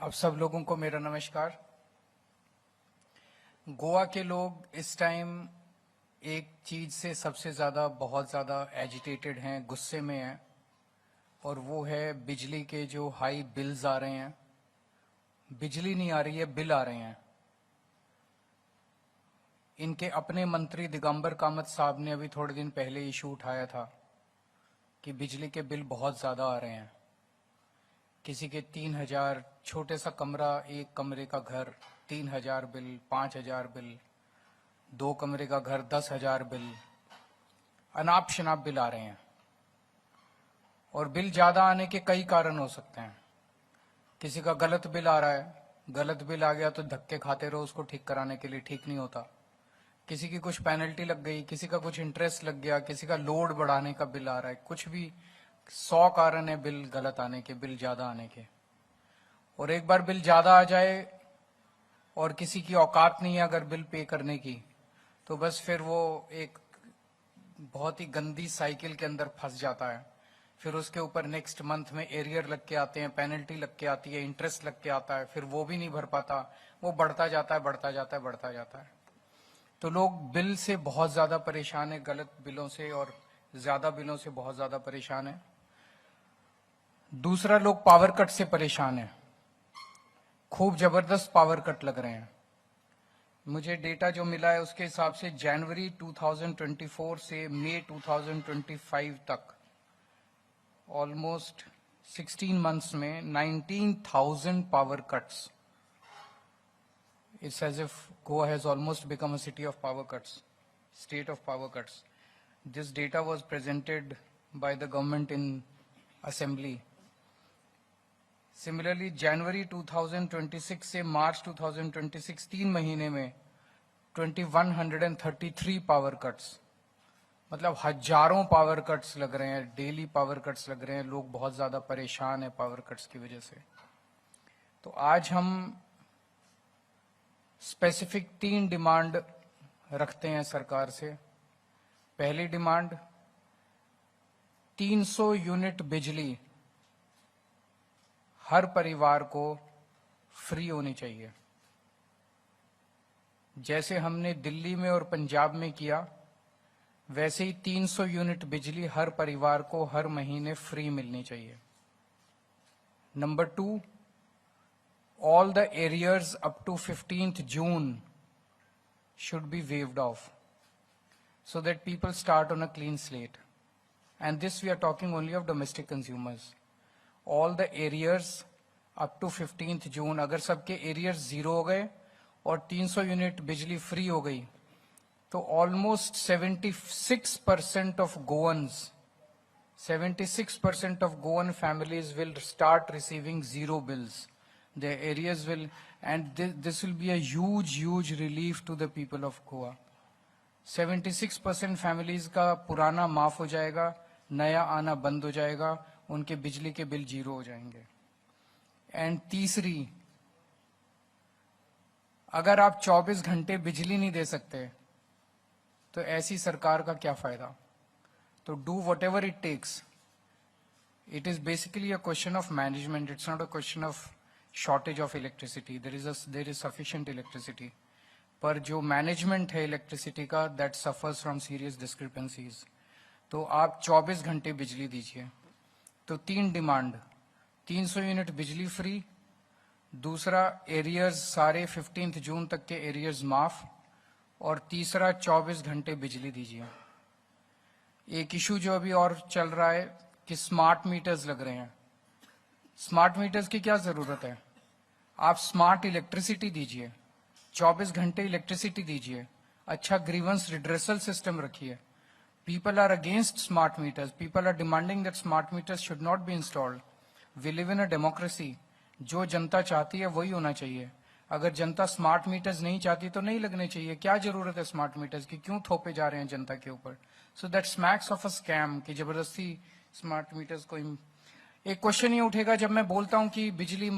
आप सब लोगों को मेरा नमस्कार। गोवा के लोग इस टाइम एक चीज से सबसे ज्यादा बहुत ज्यादा एजिटेटेड हैं, गुस्से में हैं, और वो है बिजली के जो हाई बिल्स आ रहे हैं। बिजली नहीं आ रही है, बिल आ रहे हैं। इनके अपने मंत्री दिगंबर कामत साहब ने अभी थोड़े दिन पहले इशू उठाया था कि बिजली के बिल बहुत ज्यादा आ रहे हैं। किसी के 3,000, छोटे सा कमरा, एक कमरे का घर 3,000 बिल, 5,000 बिल, 2 कमरे का घर 10,000 बिल, अनाप शनाप बिल आ रहे हैं। और बिल ज्यादा आने के कई कारण हो सकते हैं। किसी का गलत बिल आ रहा है, गलत बिल आ गया तो धक्के खाते रहो, उसको ठीक कराने के लिए ठीक नहीं होता। किसी की कुछ पेनल्टी लग गई, किसी का कुछ इंटरेस्ट लग गया, किसी का लोड बढ़ाने का बिल आ रहा है, कुछ भी 100 कारण है बिल गलत आने के, बिल ज्यादा आने के। और एक बार बिल ज्यादा आ जाए और किसी की औकात नहीं है अगर बिल पे करने की, तो बस फिर वो एक बहुत ही गंदी साइकिल के अंदर फंस जाता है। फिर उसके ऊपर नेक्स्ट मंथ में एरियर लग के आते हैं, पेनल्टी लग के आती है, इंटरेस्ट लग के आता है, फिर वो भी नहीं भर पाता, वो बढ़ता जाता है, बढ़ता जाता है, बढ़ता जाता है। तो लोग बिल से बहुत ज्यादा परेशान है, गलत बिलों से और ज्यादा बिलों से बहुत ज्यादा परेशान है। दूसरा, लोग पावर कट से परेशान है। खूब जबरदस्त पावर कट लग रहे हैं। मुझे डेटा जो मिला है उसके हिसाब से जनवरी 2024 से मई 2025 तक ऑलमोस्ट 16 मंथ्स में 19,000 power cuts. It's as if Goa has almost become a city of power cuts, state of power cuts. This data was presented by the government in assembly. Similarly, January 2026 से मार्च 2026 3 महीने में 2133 power cuts, मतलब हजारों power cuts लग रहे हैं, daily power cuts लग रहे हैं। लोग बहुत ज्यादा परेशान है पावर कट्स की वजह से। तो आज हम स्पेसिफिक 3 डिमांड रखते हैं सरकार से। पहली डिमांड, 300 यूनिट बिजली हर परिवार को फ्री होनी चाहिए। जैसे हमने दिल्ली में और पंजाब में किया, वैसे ही 300 यूनिट बिजली हर परिवार को हर महीने फ्री मिलनी चाहिए। Number 2, all the arrears up to 15th June should be waived off so that people start on a clean slate. And this we are talking only of domestic consumers. All the arrears up to 15th June, अगर सबके arrears 0 हो गए और 300 unit बिजली free हो गई, तो almost 76% of Goans, 76% of Goan families will start receiving zero bills. The areas will, and this will be a huge relief to the people of Goa. 76% families का पुराना माफ हो जाएगा, नया आना बंद हो जाएगा, उनके बिजली के बिल 0 हो जाएंगे। एंड तीसरी, अगर आप 24 घंटे बिजली नहीं दे सकते तो ऐसी सरकार का क्या फायदा। तो do whatever it takes. It is basically a question of management. It's not a question of shortage of electricity. There is sufficient electricity. पर जो मैनेजमेंट है इलेक्ट्रिसिटी का, that suffers from serious discrepancies. तो आप 24 घंटे बिजली दीजिए। तो 3 डिमांड, 300 यूनिट बिजली फ्री, दूसरा एरियर्स सारे 15 जून तक के एरियर्स माफ, और तीसरा 24 घंटे बिजली दीजिए। एक इशू जो अभी और चल रहा है कि स्मार्ट मीटर्स लग रहे हैं। स्मार्ट मीटर्स की क्या जरूरत है? आप स्मार्ट इलेक्ट्रिसिटी दीजिए, 24 घंटे इलेक्ट्रिसिटी दीजिए, अच्छा ग्रीवेंस रिड्रेसल सिस्टम रखिए। People are against smart meters, people are demanding that smart meters should not be installed. We live in a democracy, जो जनता चाहती है वही होना चाहिए। अगर जनता स्मार्ट मीटर्स नहीं चाहती तो नहीं लगने चाहिए। क्या जरूरत है स्मार्ट मीटर्स की, क्यों थोपे जा रहे हैं जनता के ऊपर? So that smacks of a scam कि जबरदस्ती स्मार्ट मीटर्स को। एक क्वेश्चन ये उठेगा जब मैं बोलता हूं कि बिजली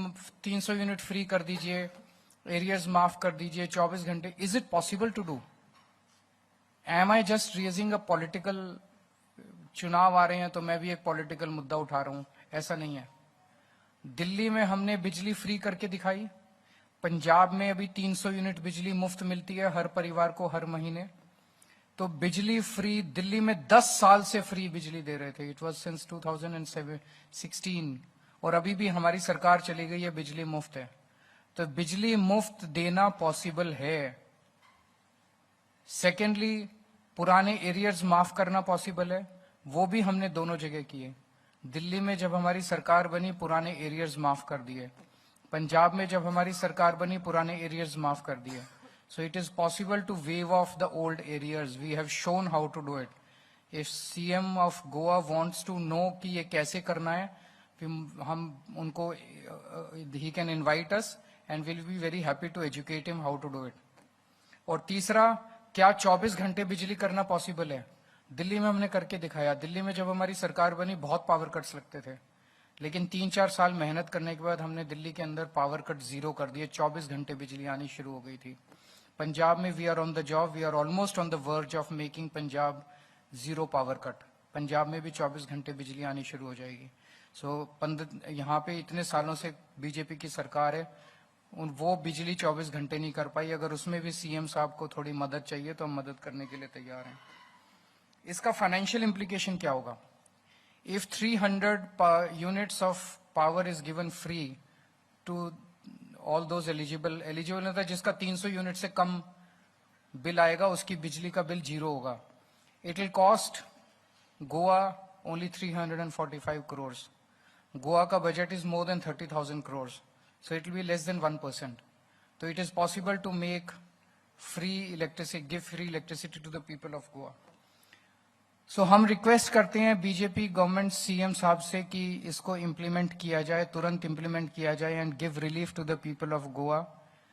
300 यूनिट फ्री कर दीजिए, एरियर्स माफ कर दीजिए, 24 घंटे, is it possible to do? Am I just raising a political, चुनाव आ रहे हैं तो मैं भी एक पॉलिटिकल मुद्दा उठा रहा हूं? ऐसा नहीं है। दिल्ली में हमने बिजली फ्री करके दिखाई, पंजाब में अभी 300 यूनिट बिजली मुफ्त मिलती है हर परिवार को हर महीने। तो बिजली फ्री दिल्ली में 10 साल से फ्री बिजली दे रहे थे, इट वाज सिंस 2016, और अभी भी हमारी सरकार चली गई है, बिजली मुफ्त है। तो बिजली मुफ्त देना पॉसिबल है। सेकेंडली, पुराने एरियर्स माफ करना पॉसिबल है, वो भी हमने दोनों जगह किए। दिल्ली में जब हमारी सरकार बनी पुराने एरियर्स माफ कर दिए, पंजाब में जब हमारी सरकार बनी पुराने एरियर्स माफ कर दिए। So it is possible to waive off the old arrears, we have shown how to do it. If CM of Goa wants to know कि ये कैसे करना है, हम उनको, he can invite us and will be very happy to educate him how to do it. और तीसरा, क्या 24 घंटे बिजली करना पॉसिबल है? दिल्ली में हमने करके दिखाया। दिल्ली में जब हमारी सरकार बनी बहुत पावर कट्स लगते थे, लेकिन 3-4 साल मेहनत करने के बाद हमने दिल्ली के अंदर पावर कट जीरो कर दिए, 24 घंटे बिजली आनी शुरू हो गई थी। पंजाब में we are on the job, we are almost on the verge of making Punjab zero power cut. Punjab में भी 24 घंटे बिजली आनी शुरू हो जाएगी। यहाँ पे इतने सालों से बीजेपी की सरकार है, वो बिजली 24 घंटे नहीं कर पाई। अगर उसमें भी सीएम साहब को थोड़ी मदद चाहिए तो हम मदद करने के लिए तैयार हैं। इसका फाइनेंशियल इम्प्लीकेशन क्या होगा? If 300 units of power is given free to all those eligible मतलब जिसका 300 यूनिट से कम बिल आएगा उसकी बिजली का बिल जीरो होगा। It will cost Goa only 345 crores. Goa का budget is more than 30,000 crores. So it will be less than 1%. So it is possible to make free electricity, give free electricity to the people of Goa. सो हम request करते हैं BJP government CM साहब से कि इसको implement किया जाए, तुरंत इम्प्लीमेंट किया जाए and give relief to the people of Goa.